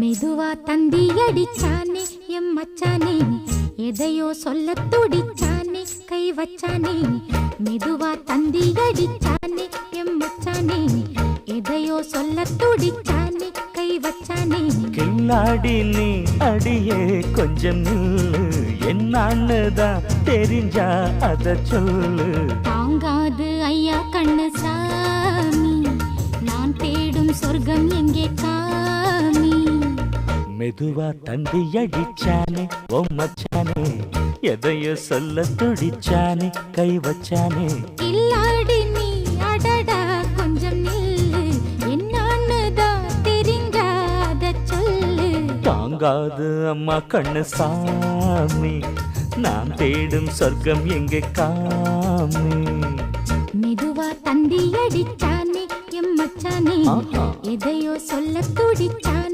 மெதுவா தந்தி அடிச்சானே எம் மச்சானே, எதையோ சொல்ல துடிச்சானே கை வச்சானே. மெதுவா தந்தி அடிச்சானே எம் மச்சானே, எதையோ சொல்ல துடிச்சானே கை வச்சானே. கில்லாடி நீ அடியே கொஞ்சம் நில்லு, என்னான்னுதான் தெரிஞ்சா அத சொல்லு. தாங்காது ஐயா கண்ணு சாமி, நான் தேடும் சொர்க்கம் எங்கே காமி. மெதுவா தந்தி அடிச்சானே ஓ மச்சானே, எதையோ சொல்ல துடிச்சானே கை வச்சானே. இல்லாடி நீ அடடா கொஞ்சம் நில்லு, என்னான்னுதான் தெரிஞ்சாத சொல்லு. தாங்காது அம்மா கண்ணு சாமி, நான் தேடும் சொர்க்கம் எங்கே காமி. மெதுவா தந்தி அடிச்சானே எம் மச்சானே, எதையோ சொல்ல துடிச்சானே